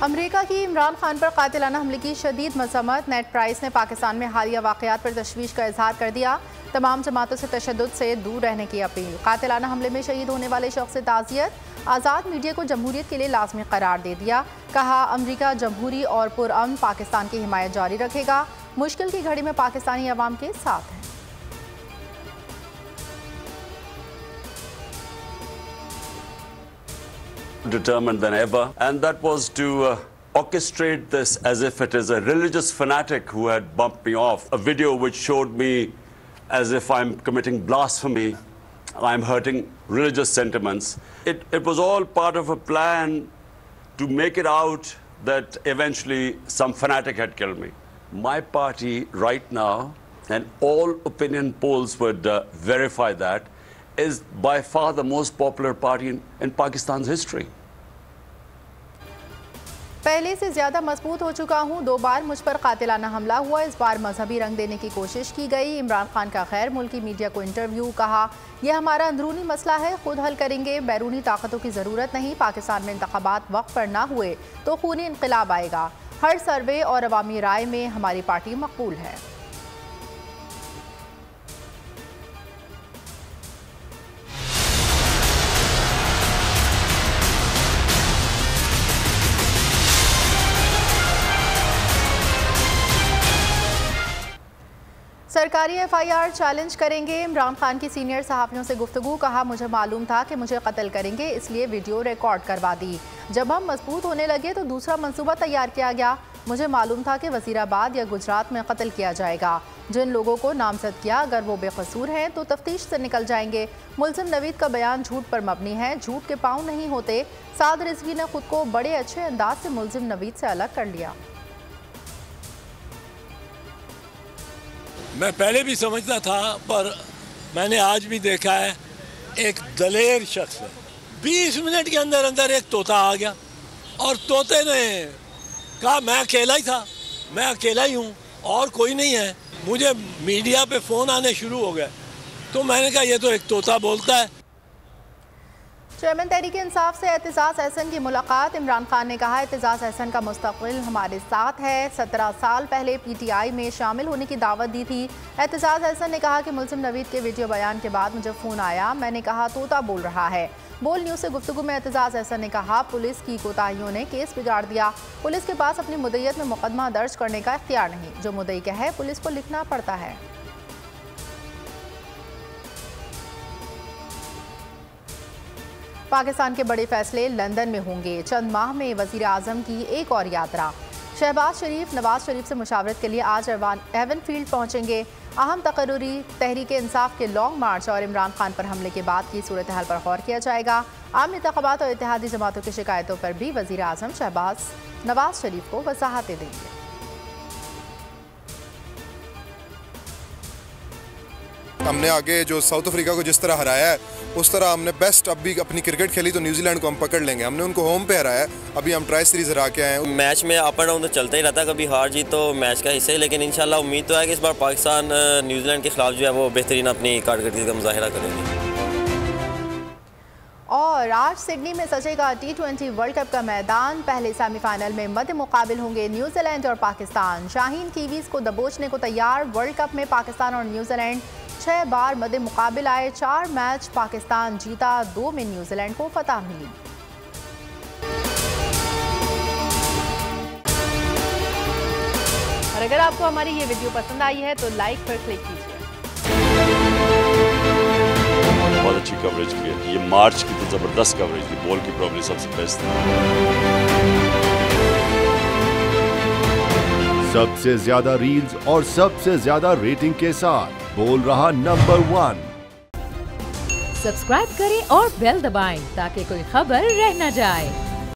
America की इमरान खान पर कातिलाना हमले की शदीद मजम्मत। नेट प्राइस ने पाकिस्तान में हालिया वाक़यात पर तशवीश का इजहार कर दिया। तमाम जमातों से तशद्दुद से दूर रहने की अपील। कातिलाना हमले में शहीद होने वाले शख्स से ताज़ियत। आज़ाद मीडिया को जमहूरियत के लिए लाजमी करार दे दिया। कहा, अमेरिका जमहूरी और पुरअमन पाकिस्तान की हिमायत जारी रखेगा। मुश्किल की घड़ी में पाकिस्तानी अवाम के साथ है। Determined than ever, and that was to orchestrate this as if it is a religious fanatic who had bumped me off. A video which showed me as if I'm committing blasphemy, I'm hurting religious sentiments. It was all part of a plan to make it out that eventually some fanatic had killed me. My party right now, and all opinion polls would verify that, is by far the most popular party in Pakistan's history. पहले से ज्यादा मजबूत हो चुका हूँ। 2 बार मुझ पर कातिलाना हमला हुआ। इस बार मजहबी रंग देने की कोशिश की गई। इमरान खान का गैर मुल्की मीडिया को इंटरव्यू। कहा, यह हमारा अंदरूनी मसला है, खुद हल करेंगे, बैरूनी ताकतों की ज़रूरत नहीं। पाकिस्तान में इंतखाबात वक्त पर ना हुए तो खूनी इनकलाब आएगा। हर सर्वे और अवामी राय में हमारी पार्टी मकबूल है। सरकारी FIR चैलेंज करेंगे। इमरान खान की सीनियर सहाफ़ियों से गुफ्तगू। कहा, मुझे मालूम था कि मुझे कत्ल करेंगे, इसलिए वीडियो रिकॉर्ड करवा दी। जब हम मजबूत होने लगे तो दूसरा मंसूबा तैयार किया गया। मुझे मालूम था कि वज़ीराबाद या गुजरात में कत्ल किया जाएगा। जिन लोगों को नामजद किया, अगर वो बेकसूर हैं तो तफ्तीश से निकल जाएंगे। मुल्ज़िम नवीद का बयान झूठ पर मबनी है, झूठ के पाँव नहीं होते। साद रिजवी ने खुद को बड़े अच्छे अंदाज से मुल्ज़िम नवीद से अलग कर लिया। मैं पहले भी समझता था, पर मैंने आज भी देखा है, एक दलेर शख्स है। 20 मिनट के अंदर अंदर एक तोता आ गया और तोते ने कहा, मैं अकेला ही था, मैं अकेला ही हूँ और कोई नहीं है। मुझे मीडिया पे फ़ोन आने शुरू हो गए, तो मैंने कहा, ये तो एक तोता बोलता है। चेयरमैन तहरीक इंसाफ से एतजाज़ अहसन की मुलाकात। इमरान खान ने कहा, एतजाज़ अहसन का मुस्तकबिल हमारे साथ है। 17 साल पहले PTI में शामिल होने की दावत दी थी। एतजाज़ अहसन ने कहा कि मुल्ज़िम नवीद के वीडियो बयान के बाद मुझे फ़ोन आया। मैंने कहा, तोता बोल रहा है। बोल न्यूज़ से गुफ्तगू में एतजाज़ अहसन ने कहा, पुलिस की कोताहियों ने केस बिगाड़ दिया। पुलिस के पास अपनी मुद्दईयत में मुकदमा दर्ज करने का इख्तियार नहीं, जो मुद्दई का है पुलिस को लिखना पड़ता है। पाकिस्तान के बड़े फैसले लंदन में होंगे। चंद माह में वज़ीर आज़म की एक और यात्रा। शहबाज शरीफ नवाज शरीफ से मुशावरत के लिए आज एवन फील्ड पहुंचेंगे। अहम तकर्री तहरीक इंसाफ के लॉन्ग मार्च और इमरान खान पर हमले के बाद की सूरत हाल पर गौर किया जाएगा। आम इंतखाबात और इत्तेहादी जमातों की शिकायतों पर भी वज़ीर आज़म शहबाज नवाज शरीफ को वजाहतें देंगे। हमने आगे जो साउथ अफ्रीका को जिस तरह हराया है, उस तरह हमने बेस्ट अब भी अपनी क्रिकेट खेली तो न्यूजीलैंड को हम पकड़ लेंगे। हमने उनको होम पे हराया है, अभी हम ट्राई सीरीज हरा के आए हैं। मैच में अप एंड डाउन तो चलता ही रहता है, कभी हार जीत तो मैच का हिस्सा है, लेकिन इंशाल्लाह उम्मीद तो है कि इस बार पाकिस्तान न्यूजीलैंड के खिलाफ जो है वो बेहतरीन अपनी कारकर्दगी का मुजाहिरा करेंगे। और आज सिडनी में सजेगा T20 वर्ल्ड कप का मैदान। पहले सेमीफाइनल में मध्य मुकाबिल होंगे न्यूजीलैंड और पाकिस्तान। शाहीन कीवीज को दबोचने को तैयार। वर्ल्ड कप में पाकिस्तान और न्यूजीलैंड 6 बार मध्य मुकाबिल आए। 4 मैच पाकिस्तान जीता, 2 में न्यूजीलैंड को फतह मिली। और अगर आपको हमारी ये वीडियो पसंद आई है तो लाइक पर क्लिक कीजिए। बहुत अच्छी कवरेज की है। ये मार्च की तो जबरदस्त कवरेज थी, बॉल की प्रॉब्लम सबसे बेस्ट थी। सबसे ज्यादा रील्स और सबसे ज्यादा रेटिंग के साथ बोल रहा नंबर 1। सब्सक्राइब करें और बेल दबाएं ताकि कोई खबर रह न जाए।